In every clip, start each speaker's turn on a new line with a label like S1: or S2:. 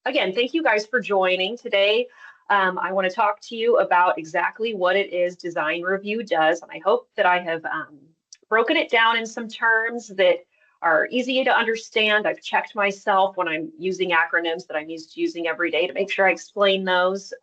S1: again, thank you guys for joining today. I want to talk to you about exactly what it is design review does, and I hope that I have broken it down in some terms that are easy to understand. I've checked myself when I'm using acronyms that I'm used to using every day to make sure I explain those.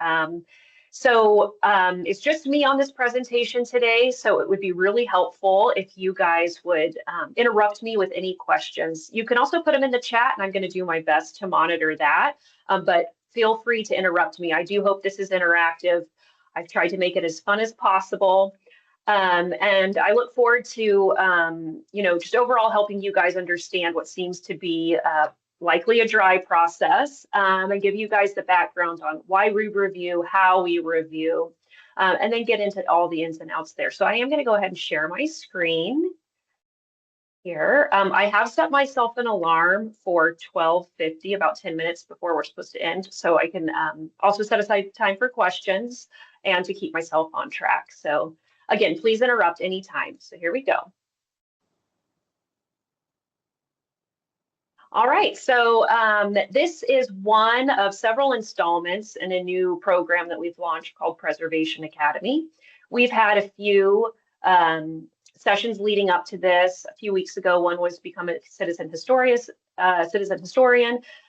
S1: It's just me on this presentation today, so it would be really helpful if you guys would interrupt me with any questions. You can also put them in the chat, and I'm going to do my best to monitor that, but feel free to interrupt me. I do hope this is interactive. I've tried to make it as fun as possible. And I look forward to, just overall helping you guys understand what seems to be likely a dry process, and give you guys the background on why we review, how we review, and then get into all the ins and outs there. So I am going to go ahead and share my screen here. I have set myself an alarm for 12:50, about 10 minutes before we're supposed to end, so I can also set aside time for questions and to keep myself on track. So again, please interrupt anytime. So here we go. All right, so this is one of several installments in a new program that we've launched called Preservation Academy. We've had a few sessions leading up to this. A few weeks ago, one was Become a Citizen Historian.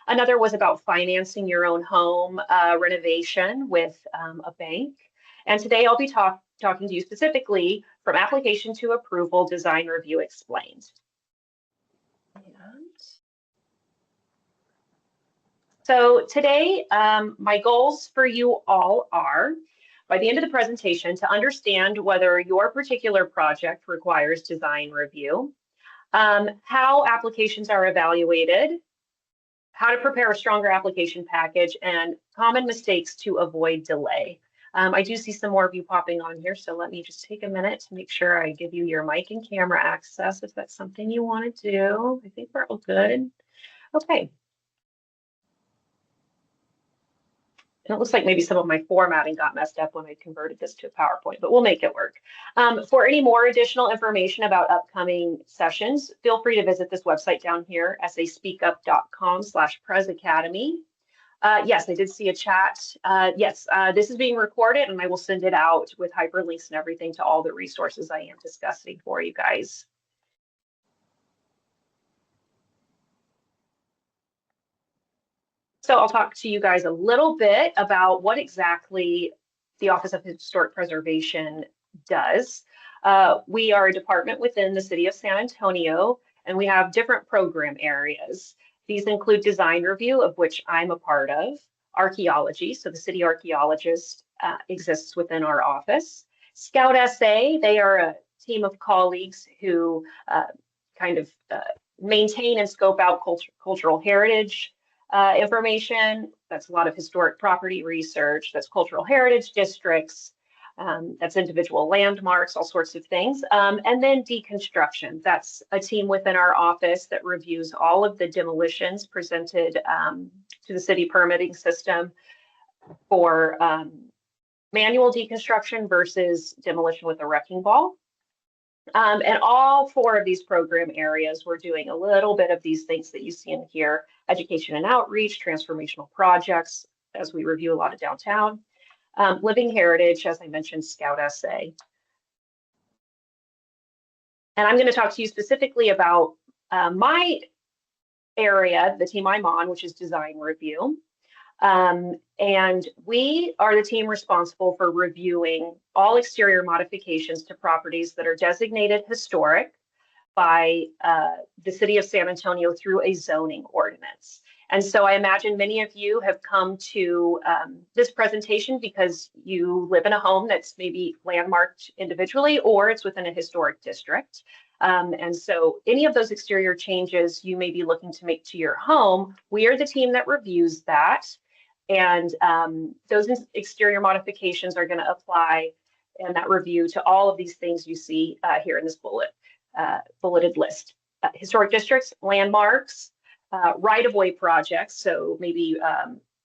S1: Another was about financing your own home renovation with a bank. And today I'll be talking to you specifically from application to approval, design review explained. So today, my goals for you all are, by the end of the presentation, to understand whether your particular project requires design review, how applications are evaluated, how to prepare a stronger application package, and common mistakes to avoid delay. I do see some more of you popping on here, so let me just take a minute to make sure I give you your mic and camera access if that's something you want to do. I think we're all good. Okay. And it looks like maybe some of my formatting got messed up when I converted this to a PowerPoint, but we'll make it work. For any more additional information about upcoming sessions, feel free to visit this website down here, saSpeakUp.com/PresAcademy. Yes, I did see a chat. Yes, this is being recorded, and I will send it out with hyperlinks and everything to all the resources I am discussing for you guys. So I'll talk to you guys a little bit about what exactly the Office of Historic Preservation does. We are a department within the city of San Antonio, and we have different program areas. These include design review, of which I'm a part of, archaeology, so the city archaeologist exists within our office. Scout SA, they are a team of colleagues who maintain and scope out cultural heritage information. That's a lot of historic property research, that's cultural heritage districts, that's individual landmarks, all sorts of things. And then deconstruction, that's a team within our office that reviews all of the demolitions presented to the city permitting system for manual deconstruction versus demolition with a wrecking ball. And all four of these program areas, we're doing a little bit of these things that you see in here: education and outreach, transformational projects, as we review a lot of downtown, living heritage, as I mentioned, Scout SA. And I'm going to talk to you specifically about my area, the team I'm on, which is design review. And we are the team responsible for reviewing all exterior modifications to properties that are designated historic by the city of San Antonio through a zoning ordinance. And so I imagine many of you have come to this presentation because you live in a home that's maybe landmarked individually, or it's within a historic district. And so any of those exterior changes you may be looking to make to your home, we are the team that reviews that. And those exterior modifications are going to apply in that review to all of these things you see here in this bulleted list. Historic districts, landmarks, right-of-way projects, so maybe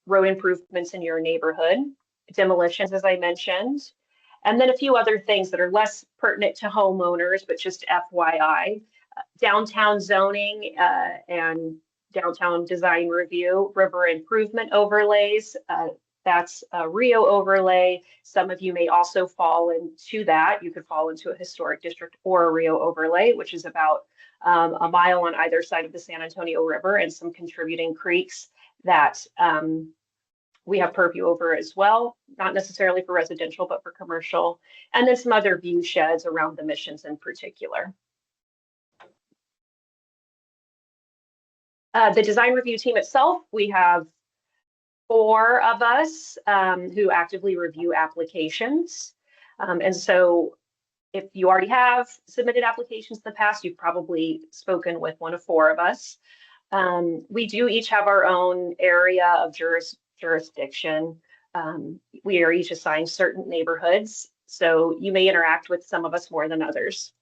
S1: road improvements in your neighborhood, demolitions, as I mentioned, and then a few other things that are less pertinent to homeowners, but just FYI, downtown zoning and downtown design review. River improvement overlays, that's a Rio overlay. Some of you may also fall into that. You could fall into a historic district or a Rio overlay, which is about a mile on either side of the San Antonio River and some contributing creeks that we have purview over as well, not necessarily for residential, but for commercial, and then some other view sheds around the missions in particular. The design review team itself, we have 4 of us who actively review applications. And so if you already have submitted applications in the past, you've probably spoken with one of 4 of us. We do each have our own area of jurisdiction. We are each assigned certain neighborhoods, so you may interact with some of us more than others.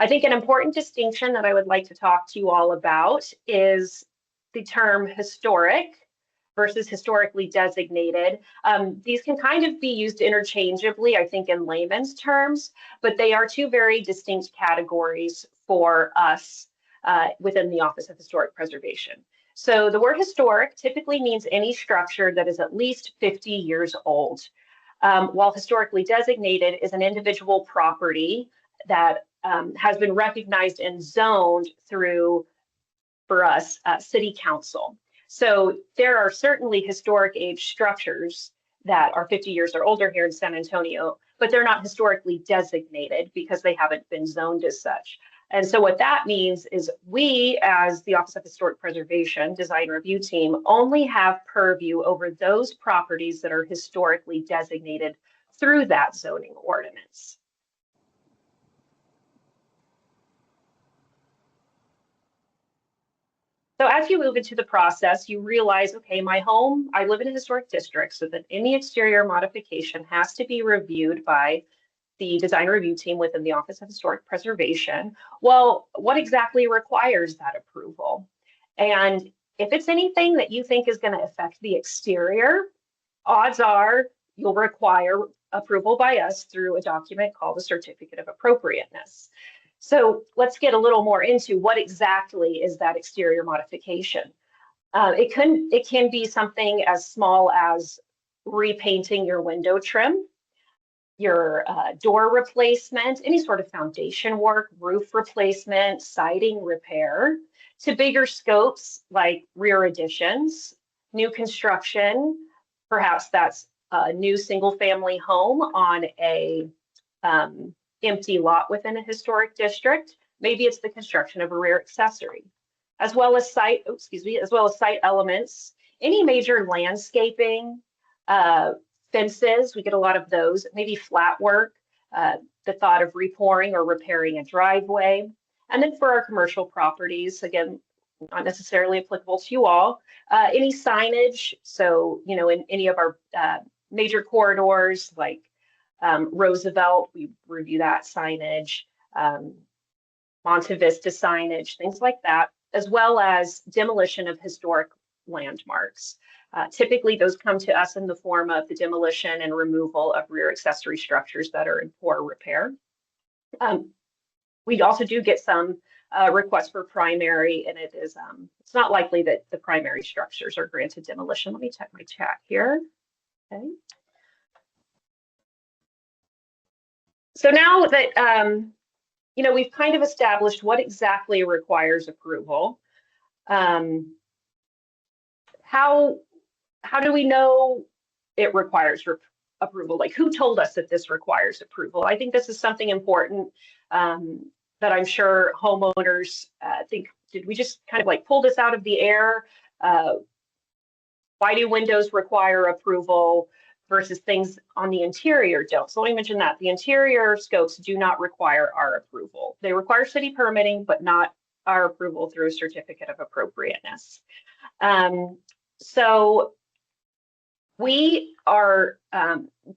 S1: I think an important distinction that I would like to talk to you all about is the term historic versus historically designated. These can kind of be used interchangeably, I think, in layman's terms, but they are 2 very distinct categories for us within the Office of Historic Preservation. So the word historic typically means any structure that is at least 50 years old, while historically designated is an individual property that has been recognized and zoned through, for us, City Council. So there are certainly historic age structures that are 50 years or older here in San Antonio, but they're not historically designated because they haven't been zoned as such. And so what that means is we, as the Office of Historic Preservation Design Review Team, only have purview over those properties that are historically designated through that zoning ordinance. So as you move into the process, you realize, okay, my home, I live in a historic district, so that any exterior modification has to be reviewed by the design review team within the Office of Historic Preservation. Well, what exactly requires that approval? And if it's anything that you think is going to affect the exterior, odds are you'll require approval by us through a document called the Certificate of Appropriateness. So let's get a little more into what exactly is that exterior modification. It can be something as small as repainting your window trim, your door replacement, any sort of foundation work, roof replacement, siding repair, to bigger scopes like rear additions, new construction. Perhaps that's a new single-family home on a empty lot within a historic district. Maybe it's the construction of a rear accessory, as well as site elements, any major landscaping, fences. We get a lot of those. Maybe flat work, the thought of repouring or repairing a driveway. And then for our commercial properties, again, not necessarily applicable to you all, any signage. So, you know, in any of our major corridors like Roosevelt, we review that signage, Monte Vista signage, things like that, as well as demolition of historic landmarks. Typically, those come to us in the form of the demolition and removal of rear accessory structures that are in poor repair. We also do get some requests for primary, and it's not likely that the primary structures are granted demolition. Let me check my chat here. Okay. So now that you know, we've kind of established what exactly requires approval. How do we know it requires approval? Like, who told us that this requires approval? I think this is something important that I'm sure homeowners think, did we just kind of like pull this out of the air? Why do windows require approval versus things on the interior don't? So let me mention that the interior scopes do not require our approval. They require city permitting, but not our approval through a certificate of appropriateness. So we are,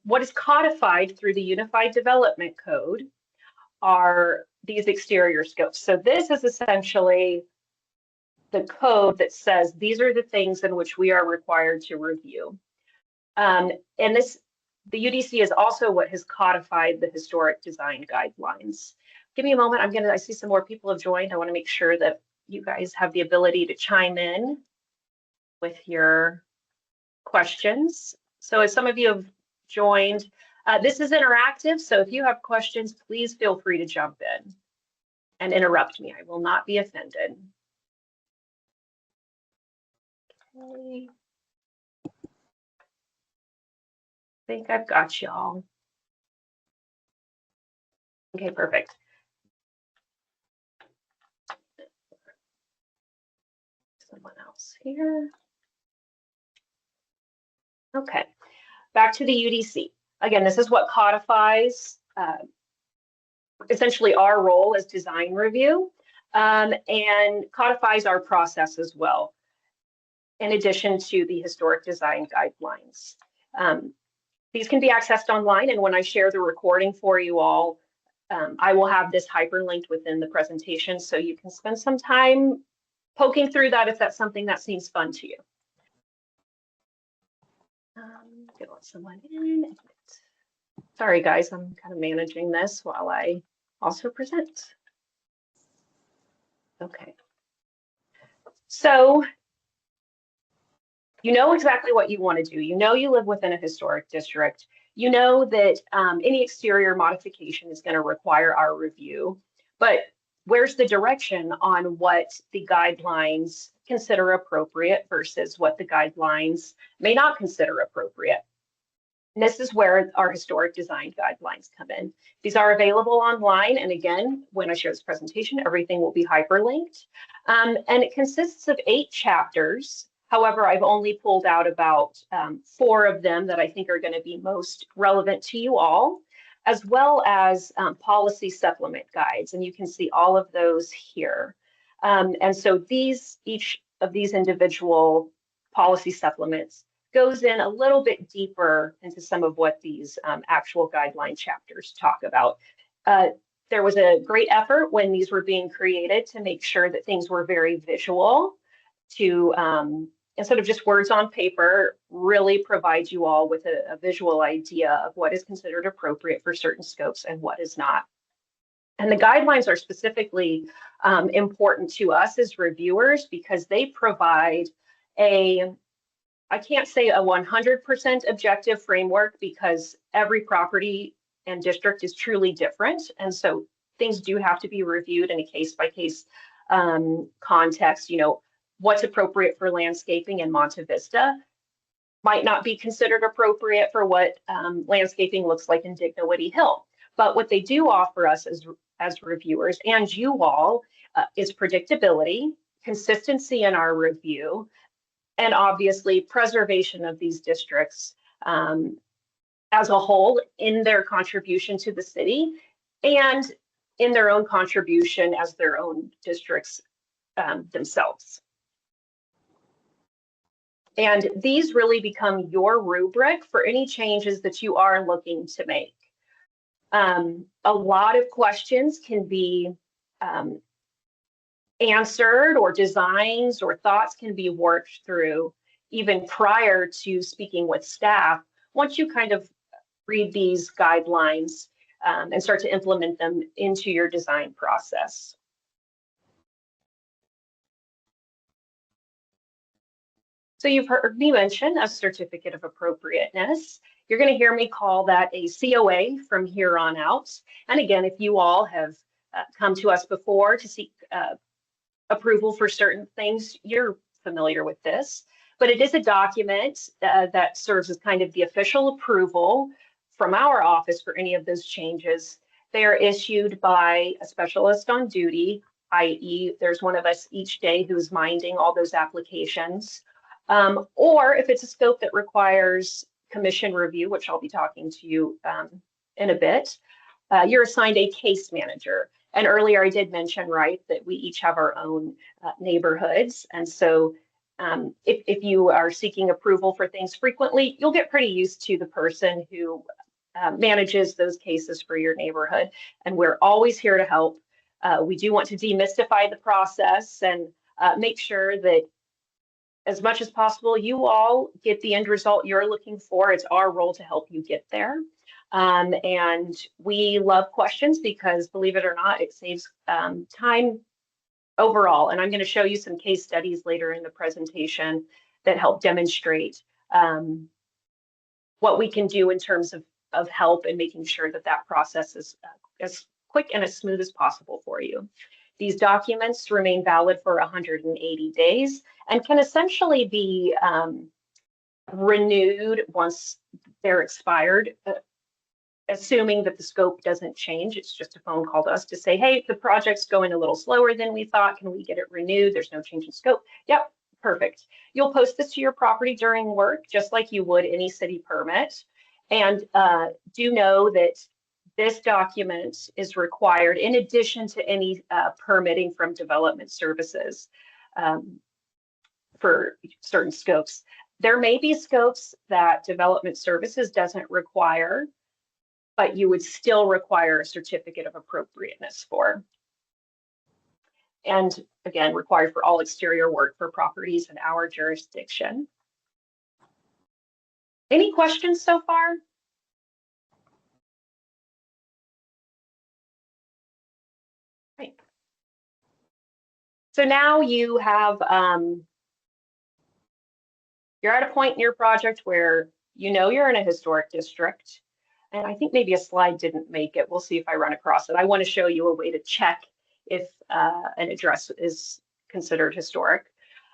S1: what is codified through the Unified Development Code are these exterior scopes. So this is essentially the code that says these are the things in which we are required to review. And this, the UDC is also what has codified the historic design guidelines. Give me a moment. I see some more people have joined. I want to make sure that you guys have the ability to chime in with your questions. So as some of you have joined, this is interactive. So if you have questions, please feel free to jump in and interrupt me. I will not be offended. Okay. I think I've got y'all. Okay, perfect. Someone else here. Okay, back to the UDC. Again, this is what codifies essentially our role as design review and codifies our process as well, in addition to the historic design guidelines. These can be accessed online, and when I share the recording for you all, I will have this hyperlinked within the presentation, so you can spend some time poking through that if that's something that seems fun to you. Get someone in. Sorry, guys, I'm kind of managing this while I also present. Okay. So you know exactly what you want to do. You know you live within a historic district. You know that any exterior modification is going to require our review, but where's the direction on what the guidelines consider appropriate versus what the guidelines may not consider appropriate? And this is where our historic design guidelines come in. These are available online. And again, when I share this presentation, everything will be hyperlinked. And it consists of 8 chapters. However, I've only pulled out about 4 of them that I think are going to be most relevant to you all, as well as policy supplement guides. And you can see all of those here. And so each of these individual policy supplements goes in a little bit deeper into some of what these actual guideline chapters talk about. There was a great effort when these were being created to make sure that things were very visual, to instead of just words on paper, really provide you all with a visual idea of what is considered appropriate for certain scopes and what is not. And the guidelines are specifically important to us as reviewers because they provide I can't say a 100% objective framework because every property and district is truly different. And so things do have to be reviewed in a case-by-case context. You know, what's appropriate for landscaping in Monte Vista might not be considered appropriate for what landscaping looks like in Dignity Hill. But what they do offer us as reviewers and you all is predictability, consistency in our review, and obviously preservation of these districts as a whole in their contribution to the city and in their own contribution as their own districts themselves. And these really become your rubric for any changes that you are looking to make. A lot of questions can be answered, or designs or thoughts can be worked through even prior to speaking with staff once you kind of read these guidelines and start to implement them into your design process. So you've heard me mention a certificate of appropriateness. You're going to hear me call that a COA from here on out. And again, if you all have come to us before to seek approval for certain things, you're familiar with this, but it is a document that serves as kind of the official approval from our office for any of those changes. They are issued by a specialist on duty, i.e. there's one of us each day who's minding all those applications. Or if it's a scope that requires commission review, which I'll be talking to you in a bit, you're assigned a case manager. And earlier I did mention, right, that we each have our own neighborhoods. And so if you are seeking approval for things frequently, you'll get pretty used to the person who manages those cases for your neighborhood. And we're always here to help. We do want to demystify the process and make sure that as much as possible, you all get the end result you're looking for. It's our role to help you get there. And we love questions because, believe it or not, it saves time overall, and I'm going to show you some case studies later in the presentation that help demonstrate what we can do in terms of help and making sure that that process is as quick and as smooth as possible for you. These documents remain valid for 180 days and can essentially be renewed once they're expired, assuming that the scope doesn't change. It's just a phone call to us to say, hey, the project's going a little slower than we thought. Can we get it renewed? There's no change in scope. Yep, perfect. You'll post this to your property during work, just like you would any city permit. And do know that this document is required in addition to any permitting from development services for certain scopes. There may be scopes that development services doesn't require, but you would still require a certificate of appropriateness for. And again, required for all exterior work for properties in our jurisdiction. Any questions so far? Right. So now you have, you're at a point in your project where you know you're in a historic district. And I think maybe a slide didn't make it. We'll see if I run across it. I want to show you a way to check if an address is considered historic.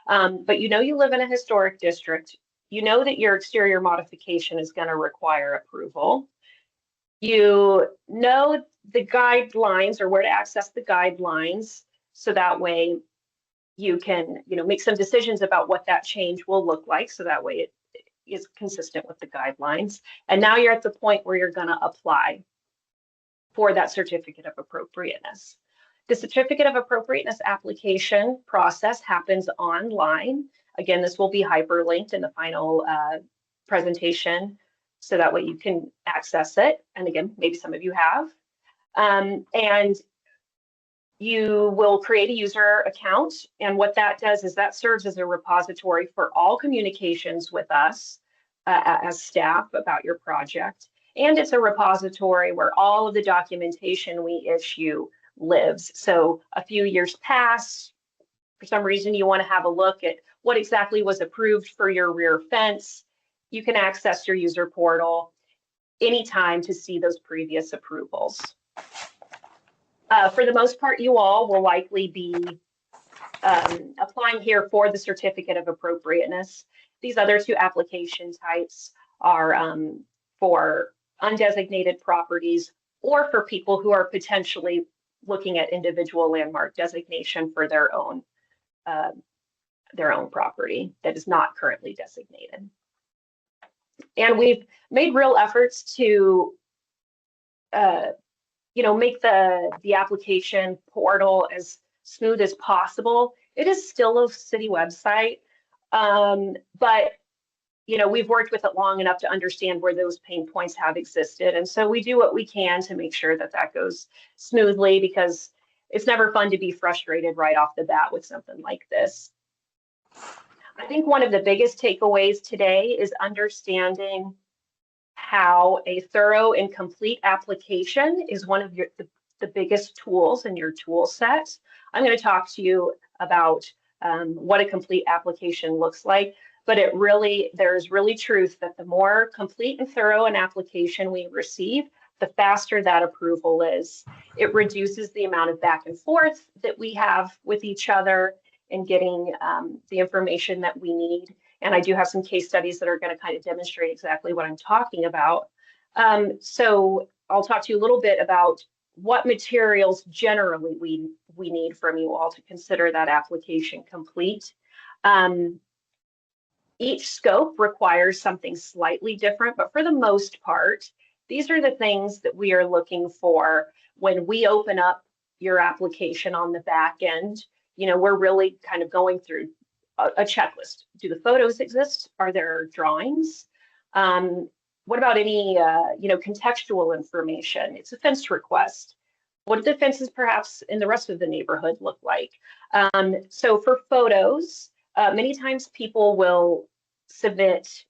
S1: But you know you live in a historic district. You know that your exterior modification is going to require approval. You know the guidelines or where to access the guidelines, so that way you can, make some decisions about what that change will look like. So that way it is consistent with the guidelines. And now you're at the point where you're going to apply for that certificate of appropriateness. The certificate of appropriateness application process happens online. Again, this will be hyperlinked in the final presentation, so that way you can access it. And again, maybe some of you have. And you will create a user account. And what that does is that serves as a repository for all communications with us as staff about your project. And it's a repository where all of the documentation we issue lives. So a few years pass, for some reason you want to have a look at what exactly was approved for your rear fence, you can access your user portal anytime to see those previous approvals. For the most part, you all will likely be applying here for the certificate of appropriateness. These other two application types are for undesignated properties or for people who are potentially looking at individual landmark designation for their own property that is not currently designated. And we've made real efforts to make the application portal as smooth as possible. It is still a city website, but we've worked with it long enough to understand where those pain points have existed. And so we do what we can to make sure that that goes smoothly, because it's never fun to be frustrated right off the bat with something like this. I think one of the biggest takeaways today is understanding how a thorough and complete application is one of the biggest tools in your tool set. I'm going to talk to you about what a complete application looks like, but there's really truth that the more complete and thorough an application we receive, the faster that approval is. It reduces the amount of back and forth that we have with each other in getting the information that we need. And I do have some case studies that are going to kind of demonstrate exactly what I'm talking about. So I'll talk to you a little bit about what materials generally we need from you all to consider that application complete. Each scope requires something slightly different, but for the most part, these are the things that we are looking for when we open up your application on the back end. We're really kind of going through a checklist. Do the photos exist? Are there drawings? What about any, contextual information? It's a fence request. What do the fences perhaps in the rest of the neighborhood look like? So for photos, many times people will submit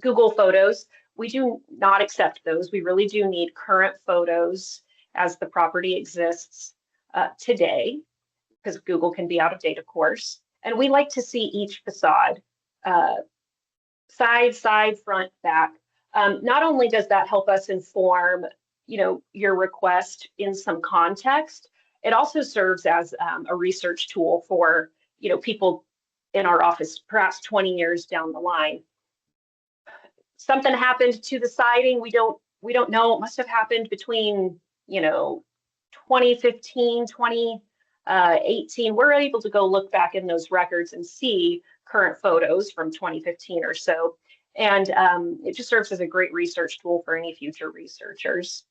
S1: Google photos. We do not accept those. We really do need current photos as the property exists today. because Google can be out of date, of course. And we like to see each facade, side, front, back. Not only does that help us inform, your request in some context, it also serves as a research tool for, people in our office, perhaps 20 years down the line. Something happened to the siding. We don't know. It must have happened between, 2015, 2018. We're able to go look back in those records and see current photos from 2015 or so. And it just serves as a great research tool for any future researchers.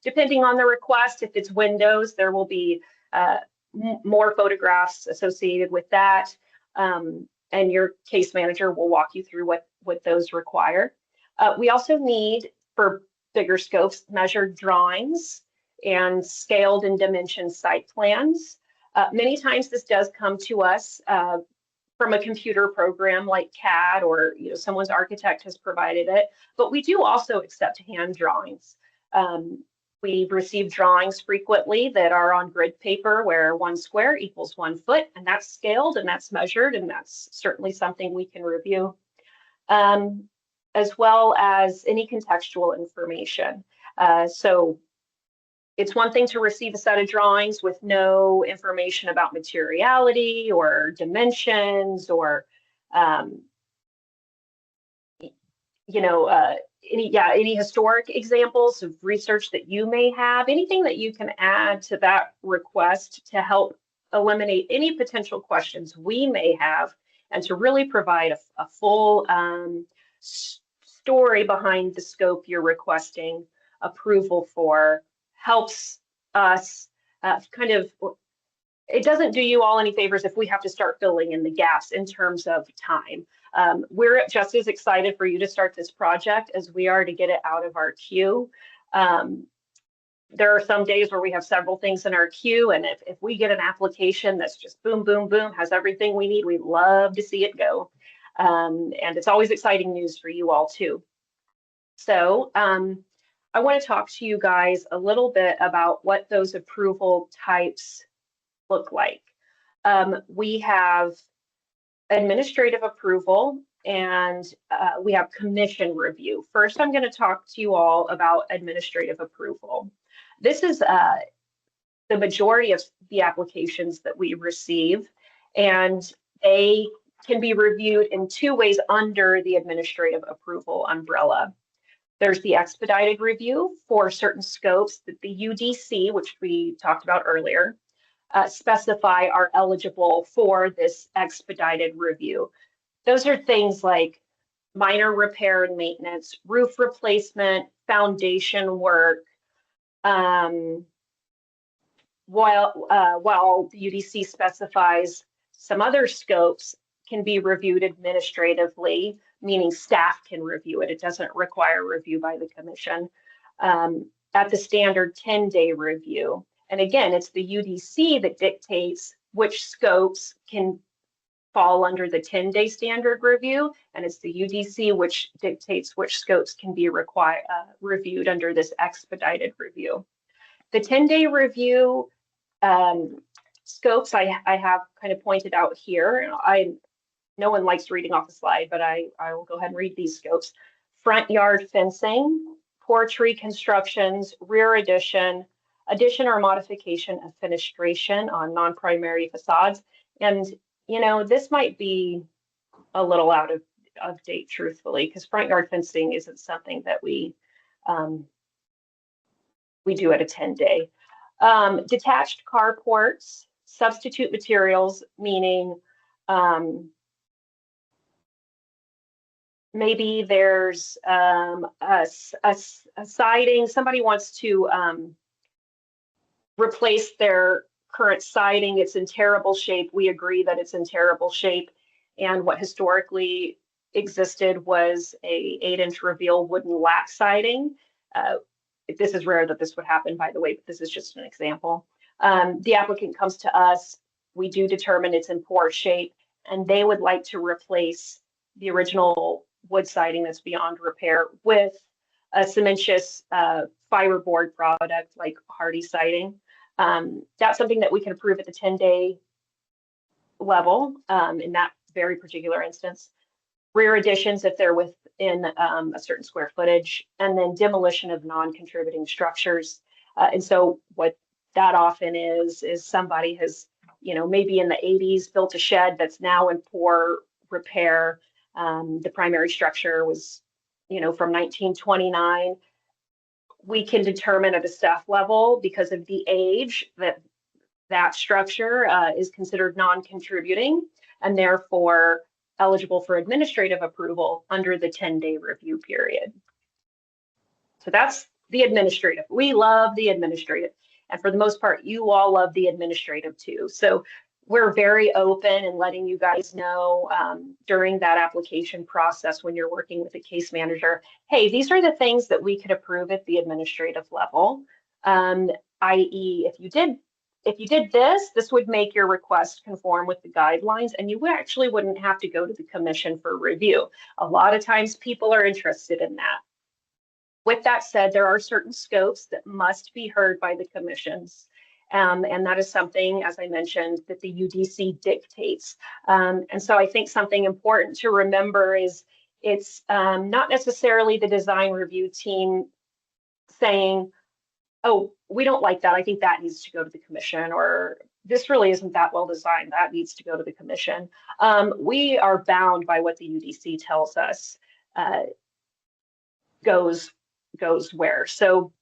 S1: Depending on the request, if it's windows, there will be more photographs associated with that. And your case manager will walk you through what those require. We also need, for bigger scopes, measured drawings and scaled and dimensioned site plans. Many times this does come to us from a computer program like CAD, or someone's architect has provided it, but we do also accept hand drawings. We receive drawings frequently that are on grid paper where 1 square equals 1 foot, and that's scaled and that's measured, and that's certainly something we can review, as well as any contextual information. So it's one thing to receive a set of drawings with no information about materiality or dimensions or any historic examples of research that you may have, anything that you can add to that request to help eliminate any potential questions we may have, and to really provide a full story behind the scope you're requesting approval for, helps us it doesn't do you all any favors if we have to start filling in the gaps in terms of time. We're just as excited for you to start this project as we are to get it out of our queue. There are some days where we have several things in our queue, and if we get an application that's just boom, boom, boom, has everything we need, we'd love to see it go. And it's always exciting news for you all too. So I want to talk to you guys a little bit about what those approval types look like. We have administrative approval, and we have commission review. First, I'm going to talk to you all about administrative approval. This is the majority of the applications that we receive, and they can be reviewed in 2 ways under the administrative approval umbrella. There's the expedited review for certain scopes that the UDC, which we talked about earlier, specify are eligible for this expedited review. Those are things like minor repair and maintenance, roof replacement, foundation work. While the UDC specifies some other scopes can be reviewed administratively, meaning staff can review it. It doesn't require review by the commission at the standard 10-day review. And again, it's the UDC that dictates which scopes can fall under the 10-day standard review, and it's the UDC which dictates which scopes can be reviewed under this expedited review. The 10-day review scopes I have kind of pointed out here. No one likes reading off the slide, but I will go ahead and read these scopes. Front yard fencing, porch reconstructions, rear addition or modification of fenestration on non-primary facades. And, this might be a little out of date, truthfully, because front yard fencing isn't something that we do at a 10-day. Detached carports, substitute materials, meaning maybe there's a siding, somebody wants to replace their current siding, it's in terrible shape. We agree that it's in terrible shape. And what historically existed was a 8-inch reveal wooden lat siding. This is rare that this would happen, by the way, but this is just an example. The applicant comes to us, we do determine it's in poor shape, and they would like to replace the original wood siding that's beyond repair with a cementitious fiberboard product like hardy siding. That's something that we can approve at the 10-day level in that very particular instance. Rear additions if they're within a certain square footage, and then demolition of non-contributing structures. And so what that often is somebody has, maybe in the 80s built a shed that's now in poor repair. The primary structure was, from 1929. We can determine at a staff level, because of the age, that structure is considered non-contributing and therefore eligible for administrative approval under the 10-day review period. So that's the administrative. We love the administrative. And for the most part, you all love the administrative too. So we're very open and letting you guys know during that application process when you're working with a case manager, hey, these are the things that we could approve at the administrative level, i.e. if you did this would make your request conform with the guidelines, and you actually wouldn't have to go to the commission for review. A lot of times people are interested in that. With that said, there are certain scopes that must be heard by the commissions. And that is something, as I mentioned, that the UDC dictates. And so I think something important to remember is it's not necessarily the design review team saying, oh, we don't like that. I think that needs to go to the commission, or this really isn't that well designed. That needs to go to the commission. We are bound by what the UDC tells us goes where. So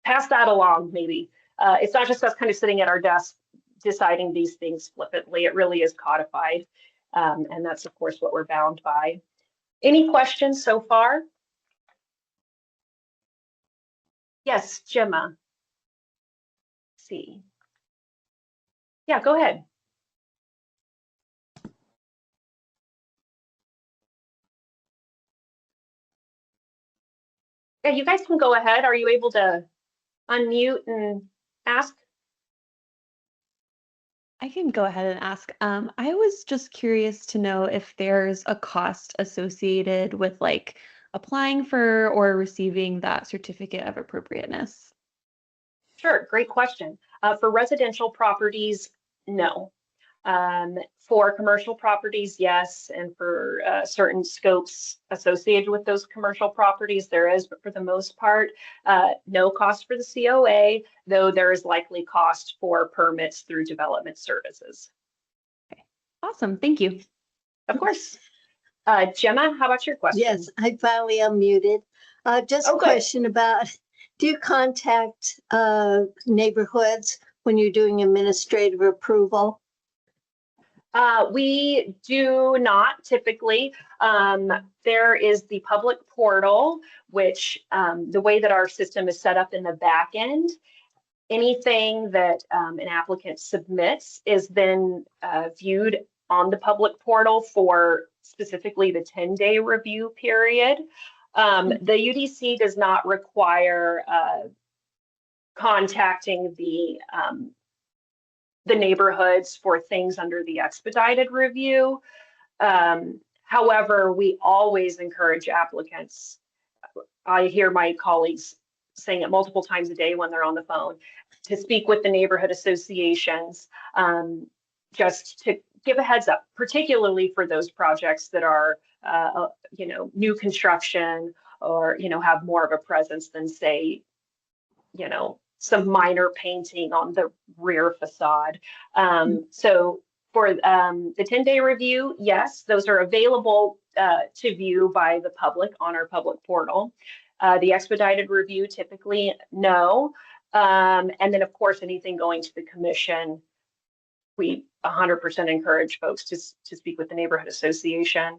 S1: pass that along, maybe. It's not just us kind of sitting at our desk deciding these things flippantly. It really is codified. And that's, of course, what we're bound by. Any questions so far? Yes, Gemma. Let's see. Yeah, go ahead. Yeah, you guys can go ahead. Are you able to unmute and ask?
S2: I can go ahead and ask. I was just curious to know if there's a cost associated with like applying for or receiving that certificate of appropriateness.
S1: Sure, great question. For residential properties, no. For commercial properties, yes, and for certain scopes associated with those commercial properties, there is, but for the most part, no cost for the COA, though there is likely cost for permits through development services.
S2: Okay, awesome, thank you.
S1: Of course. Gemma, how about your question?
S3: Yes, I finally unmuted. Just a question about, do you contact neighborhoods when you're doing administrative approval?
S1: We do not typically. There is the public portal, which the way that our system is set up in the back end, anything that an applicant submits is then viewed on the public portal for specifically the 10-day review period. The UDC does not require contacting the neighborhoods for things under the expedited review. However, we always encourage applicants. I hear my colleagues saying it multiple times a day when they're on the phone, to speak with the neighborhood associations, just to give a heads up, particularly for those projects that are, new construction or, have more of a presence than, say, some minor painting on the rear facade. So for the 10-day review, yes, those are available to view by the public on our public portal. The expedited review, typically, no. And then, of course, anything going to the commission, we 100% encourage folks to speak with the neighborhood association.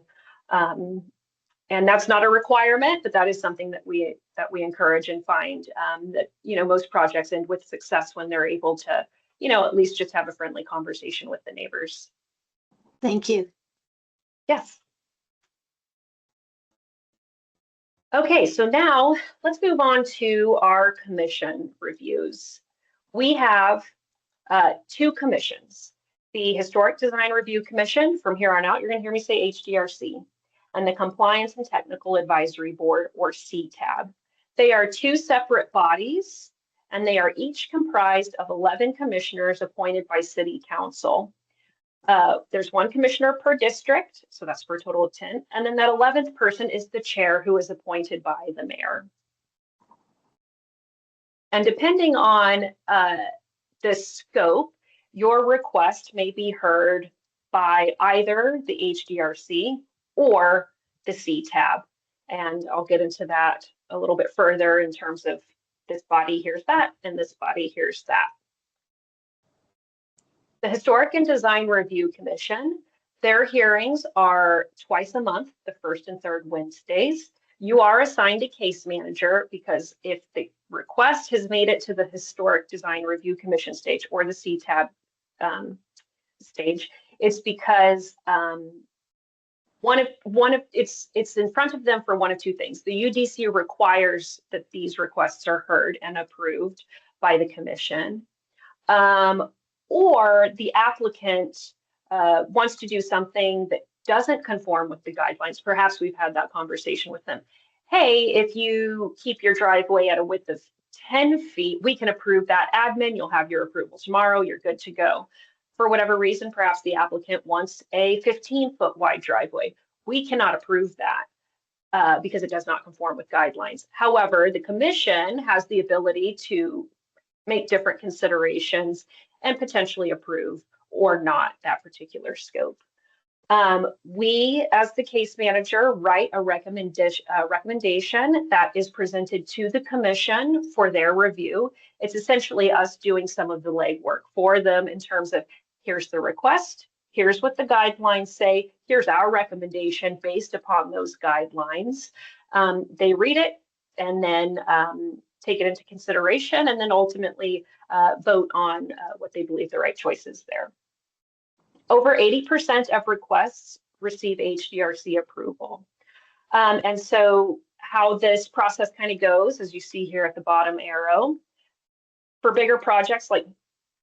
S1: And that's not a requirement, but that is something that we encourage and find that, most projects end with success when they're able to, at least just have a friendly conversation with the neighbors.
S3: Thank you.
S1: Yes. Okay, so now let's move on to our commission reviews. We have two commissions. The Historic Design Review Commission, from here on out, you're going to hear me say HDRC, and the Compliance and Technical Advisory Board, or CTAB. They are two separate bodies and they are each comprised of 11 commissioners appointed by City Council. There's one commissioner per district, so that's for a total of 10. And then that 11th person is the chair, who is appointed by the mayor. And depending on the scope, your request may be heard by either the HDRC or the CTAB. And I'll get into that a little bit further in terms of this body hears that and this body hears that. The Historic and Design Review Commission, their hearings are twice a month, the first and third Wednesdays. You are assigned a case manager because if the request has made it to the Historic Design Review Commission stage or the CTAB stage, it's because it's in front of them for one of two things. The UDC requires that these requests are heard and approved by the commission, or the applicant wants to do something that doesn't conform with the guidelines. Perhaps we've had that conversation with them. Hey, if you keep your driveway at a width of 10 feet, we can approve that. Admin, you'll have your approval tomorrow, you're good to go. For whatever reason, perhaps the applicant wants a 15-foot wide driveway. We cannot approve that because it does not conform with guidelines. However, the commission has the ability to make different considerations and potentially approve or not that particular scope. We, as the case manager, write a recommendation that is presented to the commission for their review. It's essentially us doing some of the legwork for them in terms of, here's the request, here's what the guidelines say, here's our recommendation based upon those guidelines. They read it and then take it into consideration and then ultimately vote on what they believe the right choice is there. Over 80% of requests receive HDRC approval. And so how this process kind of goes, as you see here at the bottom arrow, for bigger projects like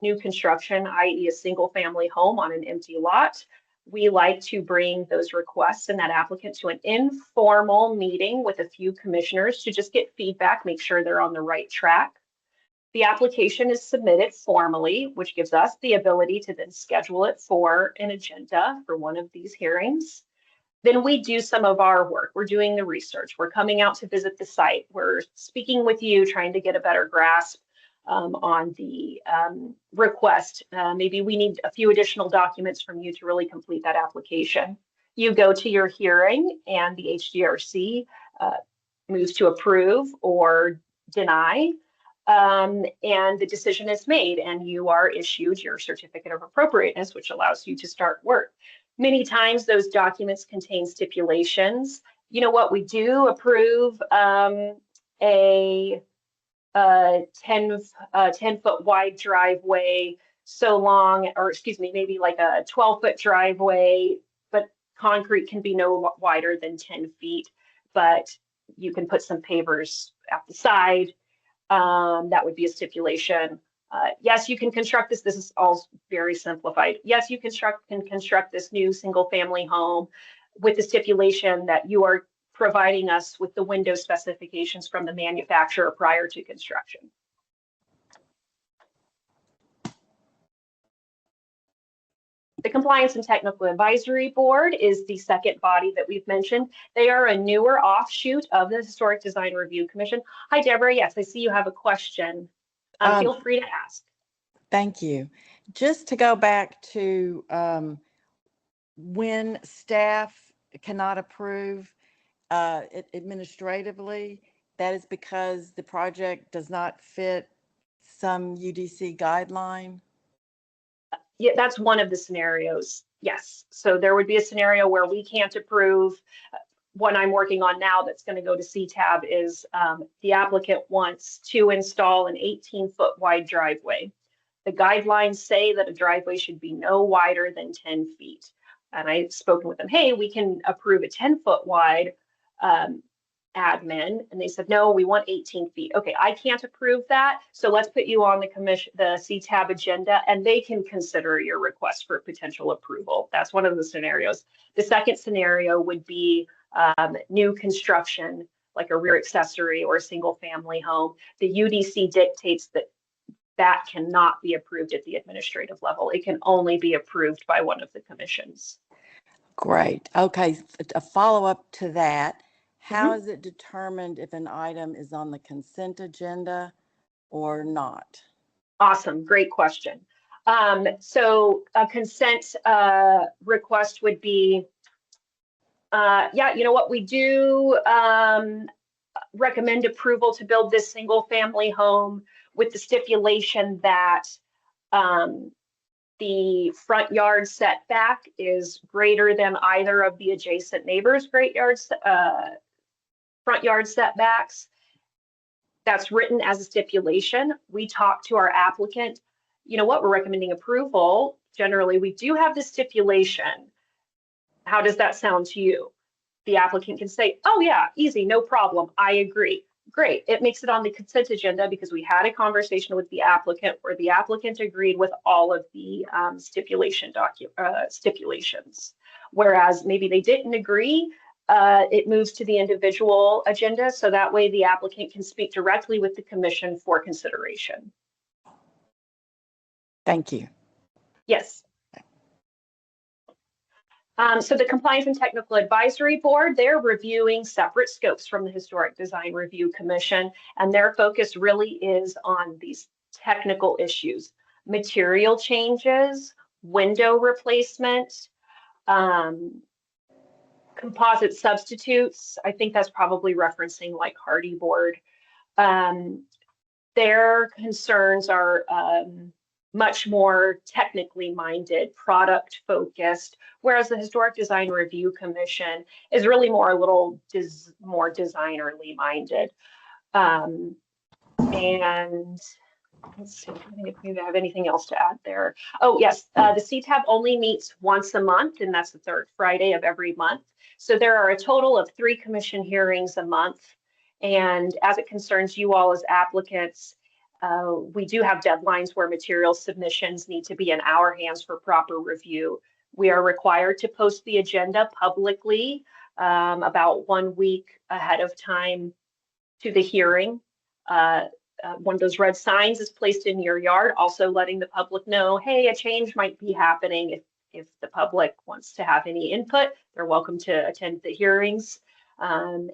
S1: new construction, i.e. a single family home on an empty lot, we like to bring those requests and that applicant to an informal meeting with a few commissioners to just get feedback, make sure they're on the right track. The application is submitted formally, which gives us the ability to then schedule it for an agenda for one of these hearings. Then we do some of our work. We're doing the research. We're coming out to visit the site. We're speaking with you, trying to get a better grasp on the request. Maybe we need a few additional documents from you to really complete that application. You go to your hearing and the HDRC moves to approve or deny. And the decision is made and you are issued your certificate of appropriateness, which allows you to start work. Many times those documents contain stipulations. You know what, we do approve a 10-foot wide driveway so long, or excuse me, maybe like a 12-foot driveway, but concrete can be no wider than 10 feet, but you can put some pavers at the side. That would be a stipulation. Yes, you can construct this. This is all very simplified. Yes, you can construct this new single family home with the stipulation that you are providing us with the window specifications from the manufacturer prior to construction. The Compliance and Technical Advisory Board is the second body that we've mentioned. They are a newer offshoot of the Historic Design Review Commission. Hi, Deborah. Yes, I see you have a question. Feel free to ask.
S4: Thank you. Just to go back to when staff cannot approve administratively, that is because the project does not fit some UDC guideline?
S1: Yeah, that's one of the scenarios. Yes. So there would be a scenario where we can't approve. One I'm working on now that's going to go to CTAB is the applicant wants to install an 18-foot wide driveway. The guidelines say that a driveway should be no wider than 10 feet. And I've spoken with them, hey, we can approve a 10-foot wide admin. And they said, no, we want 18 feet. Okay, I can't approve that. So let's put you on the CTAB agenda and they can consider your request for potential approval. That's one of the scenarios. The second scenario would be new construction. like a rear accessory or a single family home, the UDC dictates that that cannot be approved at the administrative level. It can only be approved by one of the commissions.
S4: Great. Okay, a follow-up to that. How is it determined if an item is on the consent agenda or not?
S1: Awesome, great question. So a consent request would be, yeah, you know what, we do recommend approval to build this single family home with the stipulation that the front yard setback is greater than either of the adjacent neighbors' front yard setbacks. That's written as a stipulation. We talk to our applicant, you know what, we're recommending approval. Generally, we do have the stipulation. How does that sound to you? The applicant can say, oh yeah, easy, no problem, I agree. Great, it makes it on the consent agenda because we had a conversation with the applicant where the applicant agreed with all of the stipulations. Whereas maybe they didn't agree, it moves to the individual agenda, so that way the applicant can speak directly with the commission for consideration.
S4: Thank you.
S1: Yes. So the Compliance and Technical Advisory Board, they're reviewing separate scopes from the Historic Design Review Commission, and their focus really is on these technical issues, material changes, window replacement, composite substitutes. I think that's probably referencing like hardy board. Their concerns are much more technically minded, product focused, whereas the Historic Design Review Commission is really more a little more designerly minded. And let's see, I think if maybe I have anything else to add there. Oh yes, the CTAB only meets once a month, and that's the third Friday of every month. So there are a total of 3 commission hearings a month. And as it concerns you all as applicants, we do have deadlines where material submissions need to be in our hands for proper review. We are required to post the agenda publicly about 1 week ahead of time to the hearing. One of those red signs is placed in your yard, also letting the public know, hey, a change might be happening. If the public wants to have any input, they're welcome to attend the hearings and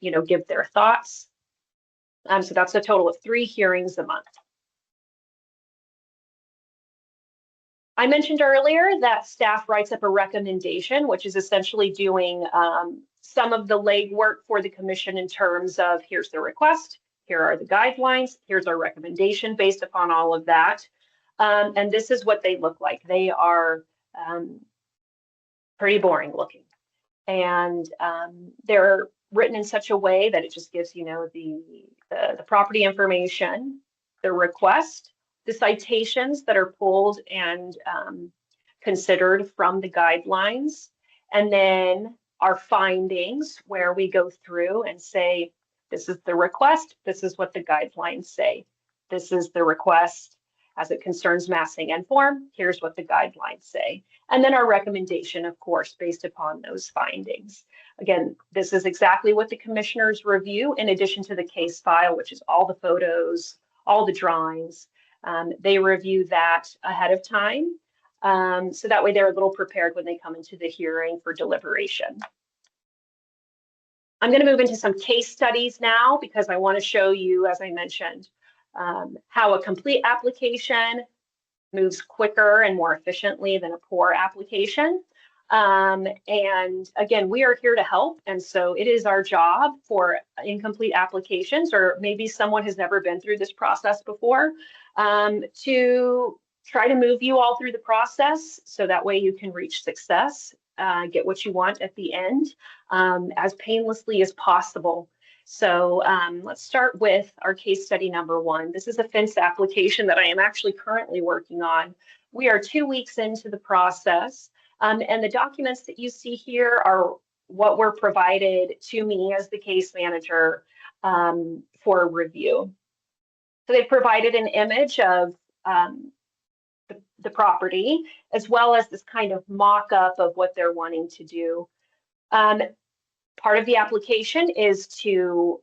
S1: you know, give their thoughts. So that's a total of 3 hearings a month. I mentioned earlier that staff writes up a recommendation, which is essentially doing some of the legwork for the commission in terms of here's the request, here are the guidelines, here's our recommendation based upon all of that. And this is what they look like. They are pretty boring looking. And they're written in such a way that it just gives, you know, the property information, the request, the citations that are pulled and considered from the guidelines, and then our findings where we go through and say, this is the request, this is what the guidelines say. This is the request as it concerns massing and form, here's what the guidelines say. And then our recommendation, of course, based upon those findings. Again, this is exactly what the commissioners review in addition to the case file, which is all the photos, all the drawings. They review that ahead of time. So that way they're a little prepared when they come into the hearing for deliberation. I'm going to move into some case studies now because I want to show you, as I mentioned, how a complete application moves quicker and more efficiently than a poor application. And again, we are here to help. And so it is our job for incomplete applications, or maybe someone has never been through this process before, to try to move you all through the process so that way you can reach success, get what you want at the end, as painlessly as possible. So let's start with our case study number 1. This is a fence application that I am actually currently working on. We are 2 weeks into the process, and the documents that you see here are what were provided to me as the case manager for review. So they provided an image of the property, as well as this kind of mock-up of what they're wanting to do. Part of the application is to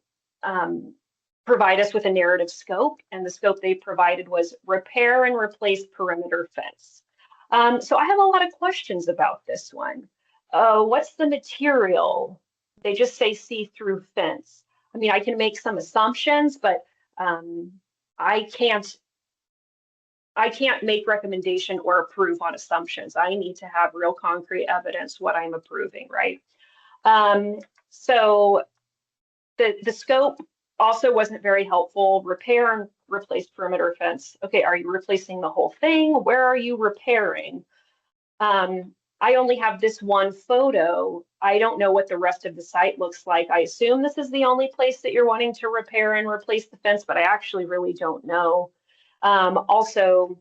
S1: provide us with a narrative scope, and the scope they provided was repair and replace perimeter fence. So I have a lot of questions about this one. What's the material? They just say see-through fence. I mean, I can make some assumptions, but I can't make recommendation or approve on assumptions. I need to have real concrete evidence what I'm approving, right? So the scope also wasn't very helpful. Repair and replace perimeter fence. Okay, are you replacing the whole thing? Where are you repairing? I only have this one photo. I don't know what the rest of the site looks like. I assume this is the only place that you're wanting to repair and replace the fence, but I actually really don't know. Also,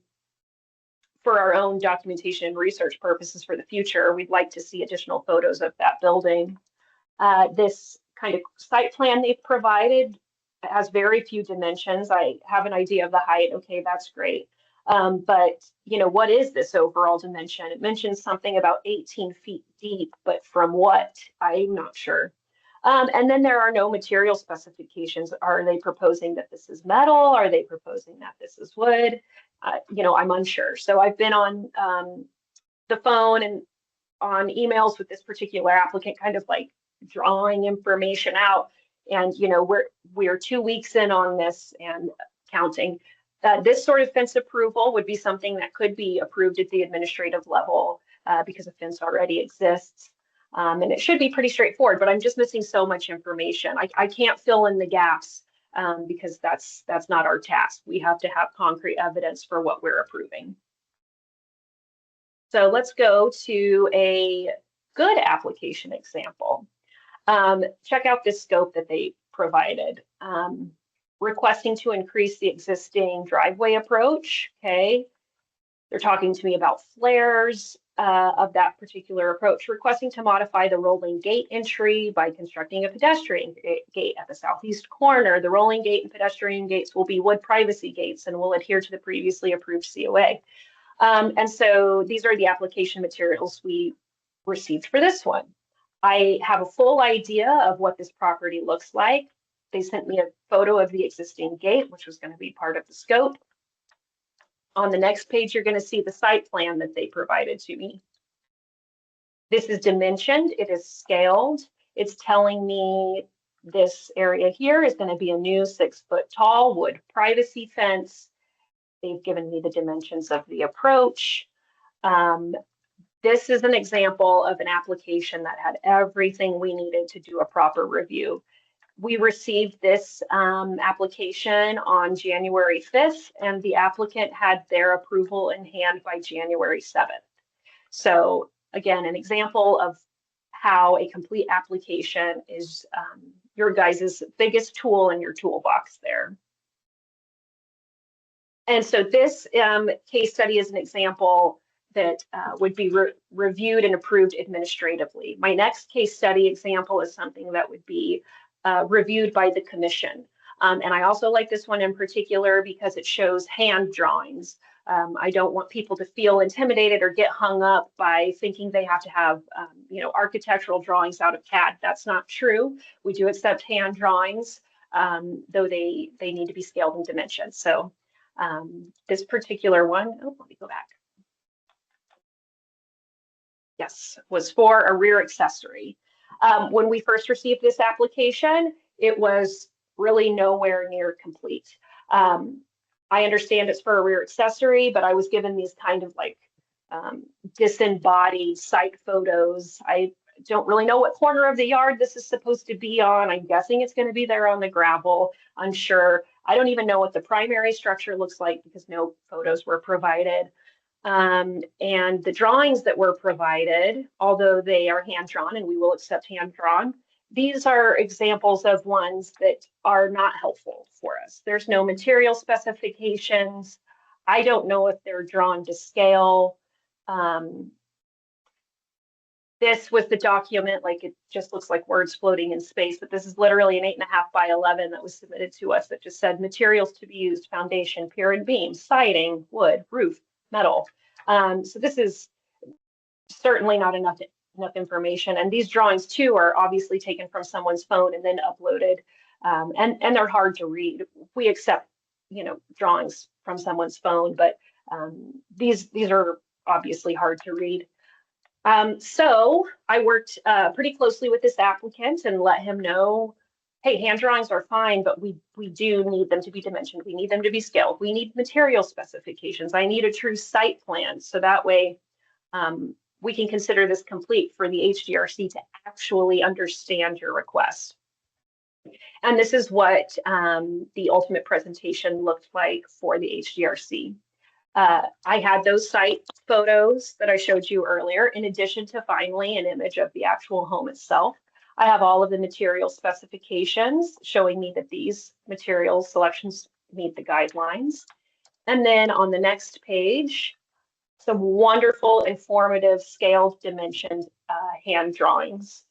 S1: for our own documentation and research purposes for the future, we'd like to see additional photos of that building. This kind of site plan they've provided has very few dimensions. I have an idea of the height. Okay, that's great. But you know, what is this overall dimension? It mentions something about 18 feet deep, but from what? I'm not sure. And then there are no material specifications. Are they proposing that this is metal? Are they proposing that this is wood? You know, I'm unsure. So I've been on the phone and on emails with this particular applicant, kind of like drawing information out. And you know, we're 2 weeks in on this and counting. This sort of fence approval would be something that could be approved at the administrative level because a fence already exists. And it should be pretty straightforward, but I'm just missing so much information. I can't fill in the gaps because that's not our task. We have to have concrete evidence for what we're approving. So let's go to a good application example. Check out this scope that they provided. Requesting to increase the existing driveway approach. Okay, they're talking to me about flares of that particular approach. Requesting to modify the rolling gate entry by constructing a pedestrian gate at the southeast corner. The rolling gate and pedestrian gates will be wood privacy gates and will adhere to the previously approved COA. And so these are the application materials we received for this one. I have a full idea of what this property looks like. They sent me a photo of the existing gate, which was going to be part of the scope. On the next page, you're going to see the site plan that they provided to me. This is dimensioned, it is scaled. It's telling me this area here is going to be a new 6 foot tall wood privacy fence. They've given me the dimensions of the approach. This is an example of an application that had everything we needed to do a proper review. We received this application on January 5th, and the applicant had their approval in hand by January 7th. So again, an example of how a complete application is your guys' biggest tool in your toolbox there. And so this case study is an example that would be reviewed and approved administratively. My next case study example is something that would be reviewed by the commission. And I also like this one in particular because it shows hand drawings. I don't want people to feel intimidated or get hung up by thinking they have to have you know, architectural drawings out of CAD. That's not true. We do accept hand drawings, though they need to be scaled in dimensions. So this particular one, oh, let me go back. Yes, was for a rear accessory. When we first received this application, it was really nowhere near complete. I understand it's for a rear accessory, but I was given these kind of like disembodied site photos. I don't really know what corner of the yard this is supposed to be on. I'm guessing it's going to be there on the gravel. Unsure. I don't even know what the primary structure looks like because no photos were provided. And the drawings that were provided, although they are hand-drawn and we will accept hand-drawn, these are examples of ones that are not helpful for us. There's no material specifications. I don't know if they're drawn to scale. This was the document, like it just looks like words floating in space, but this is literally an 8.5 by 11 that was submitted to us that just said materials to be used: foundation, pier and beam, siding, wood, roof, metal. So this is certainly not enough enough information. And these drawings too are obviously taken from someone's phone and then uploaded, and they're hard to read. We accept, drawings from someone's phone, but these are obviously hard to read. So I worked pretty closely with this applicant and let him know, hey, hand drawings are fine, but we do need them to be dimensioned. We need them to be scaled. We need material specifications. I need a true site plan. So that way we can consider this complete for the HDRC to actually understand your request. And this is what the ultimate presentation looked like for the HDRC. I had those site photos that I showed you earlier, in addition to finally an image of the actual home itself. I have all of the material specifications showing me that these material selections meet the guidelines. And then on the next page, some wonderful, informative, scaled, dimensioned hand drawings.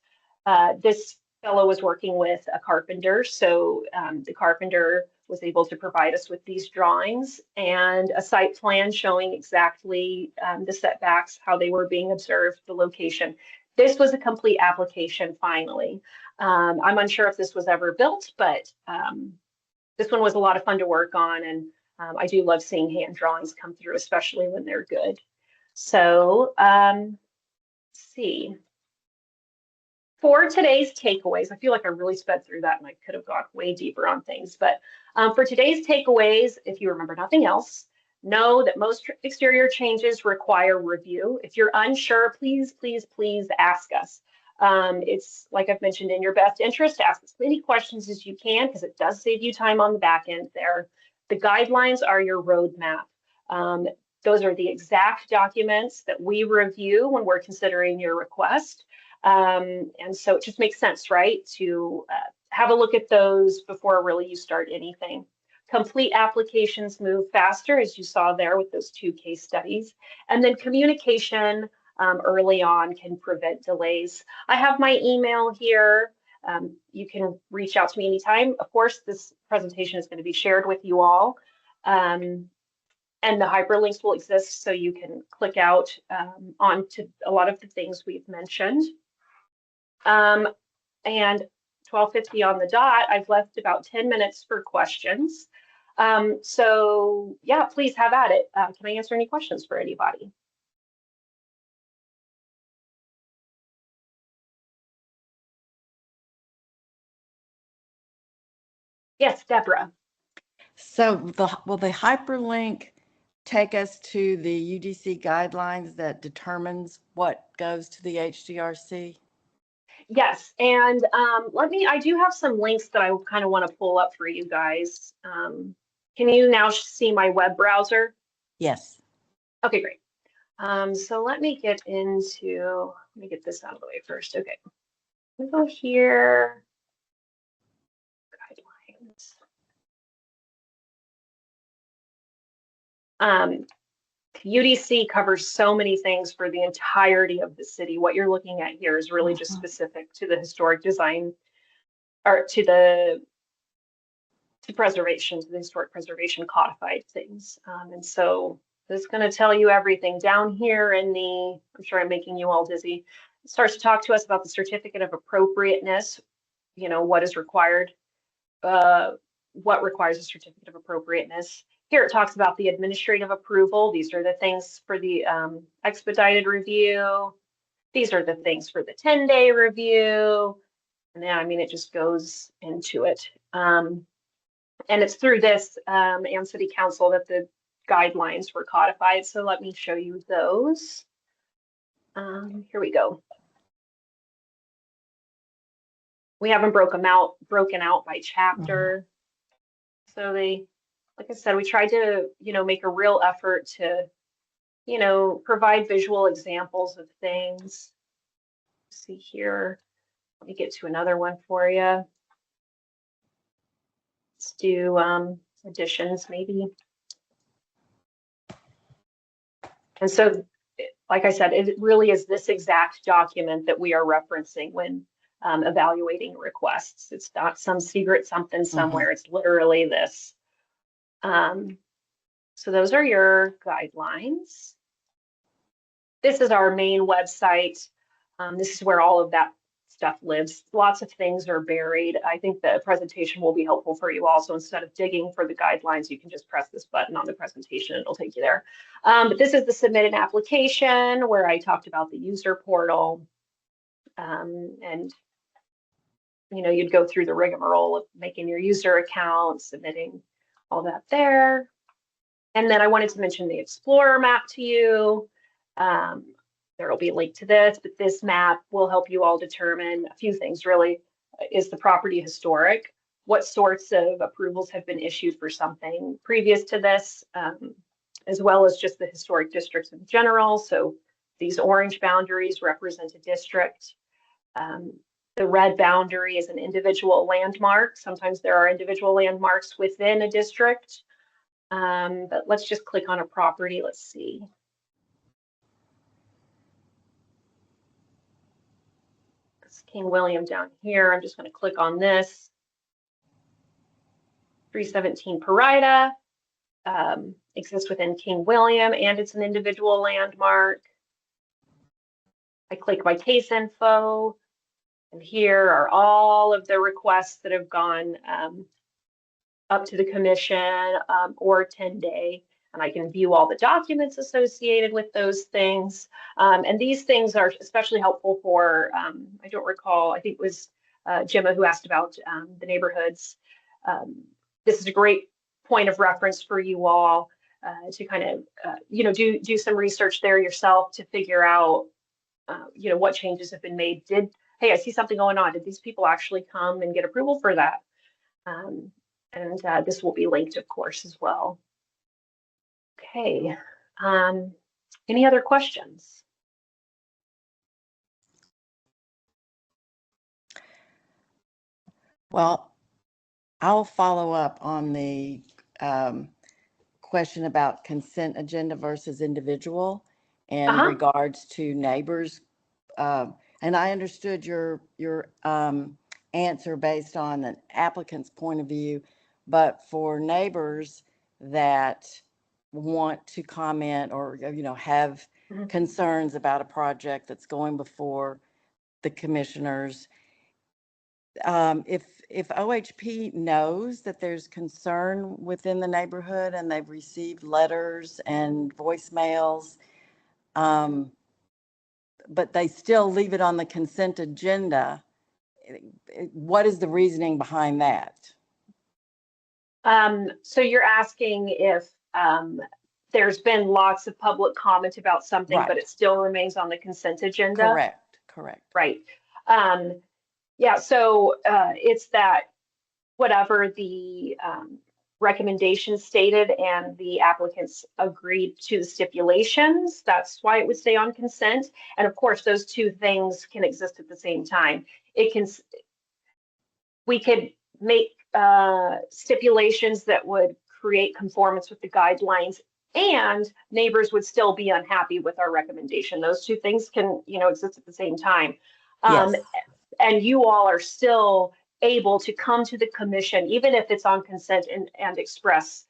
S1: This fellow was working with a carpenter, so the carpenter was able to provide us with these drawings and a site plan showing exactly the setbacks, how they were being observed, the location. This was a complete application finally. I'm unsure if this was ever built, but this one was a lot of fun to work on, and I do love seeing hand drawings come through, especially when they're good. So let's see. For today's takeaways, I feel like I really sped through that and I could have gone way deeper on things, but for today's takeaways, if you remember nothing else, know that most exterior changes require review. If you're unsure, please, please, please ask us. It's, like I've mentioned, in your best interest to ask as many questions as you can, because it does save you time on the back end there. The guidelines are your roadmap. Those are the exact documents that we review when we're considering your request. And so it just makes sense, right, to have a look at those before really you start anything. Complete applications move faster, as you saw there with those 2 case studies. And then communication early on can prevent delays. I have my email here. You can reach out to me anytime. Of course, this presentation is going to be shared with you all. And the hyperlinks will exist so you can click out onto a lot of the things we've mentioned. And 12:50 on the dot, I've left about 10 minutes for questions. So yeah, please have at it. Can I answer any questions for anybody? Yes, Deborah.
S4: So will the hyperlink take us to the UDC guidelines that determines what goes to the HDRC?
S1: Yes, and I do have some links that I kind of want to pull up for you guys. Can you now see my web browser?
S4: Yes.
S1: Okay, great. So let me get this out of the way first. Okay, we go here. Guidelines. UDC covers so many things for the entirety of the city. What you're looking at here is really just specific to the historic design, or to preservation, to the historic preservation codified things. And so this is going to tell you everything down here in I'm sure I'm making you all dizzy. It starts to talk to us about the certificate of appropriateness, what is required, what requires a certificate of appropriateness. Here it talks about the administrative approval. These are the things for the expedited review. These are the things for the 10-day review. And then, it just goes into it. And it's through this and City Council that the guidelines were codified. So let me show you those. Here we go. We haven't broken out by chapter. So like I said, we tried to, make a real effort to, provide visual examples of things. Let's see here. Let me get to another one for you. Let's do additions maybe. And so, like I said, it really is this exact document that we are referencing when evaluating requests. It's not some secret something somewhere. It's literally this. So those are your guidelines. This is our main website. This is where all of that stuff lives. Lots of things are buried. I think the presentation will be helpful for you also. Instead of digging for the guidelines, you can just press this button on the presentation and it'll take you there. But this is the submit an application where I talked about the user portal. And you'd go through the rigmarole of making your user account, submitting all that there. And then I wanted to mention the Explorer map to you. There will be a link to this, but this map will help you all determine a few things really. Is the property historic? What sorts of approvals have been issued for something previous to this, as well as just the historic districts in general. So these orange boundaries represent a district. The red boundary is an individual landmark. Sometimes there are individual landmarks within a district. But let's just click on a property. Let's see. It's King William down here. I'm just going to click on this. 317 Parida exists within King William, and it's an individual landmark. I click my case info, and here are all of the requests that have gone up to the commission or 10-day, and I can view all the documents associated with those things. And these things are especially helpful for, I don't recall, I think it was Gemma who asked about the neighborhoods. This is a great point of reference for you all to kind of, do some research there yourself to figure out, what changes have been made. Hey, I see something going on. Did these people actually come and get approval for that? And this will be linked, of course, as well. Okay. Any other questions?
S4: Well, I'll follow up on the question about consent agenda versus individual in regards to neighbors. And I understood your answer based on an applicant's point of view, but for neighbors that want to comment or have concerns about a project that's going before the commissioners, if OHP knows that there's concern within the neighborhood and they've received letters and voicemails, but they still leave it on the consent agenda, what is the reasoning behind that?
S1: So you're asking if there's been lots of public comment about something,
S4: Right.
S1: but it still remains on the consent agenda?
S4: Correct.
S1: Right. Yeah, so it's that whatever the recommendation stated and the applicants agreed to the stipulations, that's why it would stay on consent. And of course, those two things can exist at the same time. We could make stipulations that would create conformance with the guidelines, and neighbors would still be unhappy with our recommendation. Those two things can, exist at the same time.
S4: Yes.
S1: And you all are still able to come to the commission, even if it's on consent, and express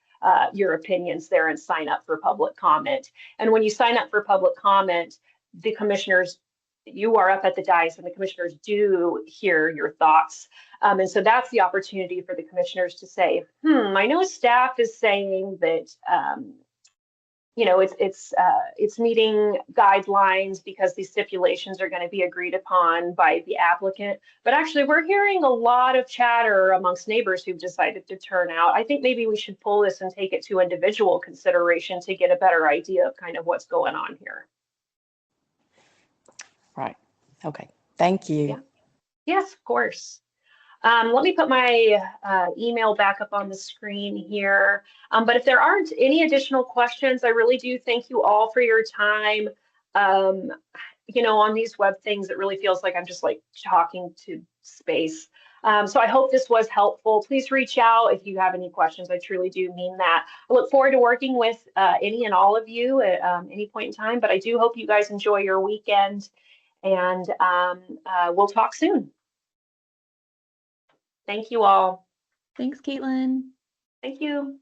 S1: your opinions there and sign up for public comment. And when you sign up for public comment, the commissioners, you are up at the dais and the commissioners do hear your thoughts. And so that's the opportunity for the commissioners to say, I know staff is saying that, it's meeting guidelines because these stipulations are going to be agreed upon by the applicant. But actually, we're hearing a lot of chatter amongst neighbors who've decided to turn out. I think maybe we should pull this and take it to individual consideration to get a better idea of kind of what's going on here.
S4: Right. Okay. Thank you.
S1: Yeah. Yes, of course. Let me put my email back up on the screen here. But if there aren't any additional questions, I really do thank you all for your time. On these web things, it really feels like I'm just like talking to space. So I hope this was helpful. Please reach out if you have any questions. I truly do mean that. I look forward to working with any and all of you at any point in time, but I do hope you guys enjoy your weekend, and we'll talk soon. Thank you all.
S2: Thanks, Caitlin.
S1: Thank you.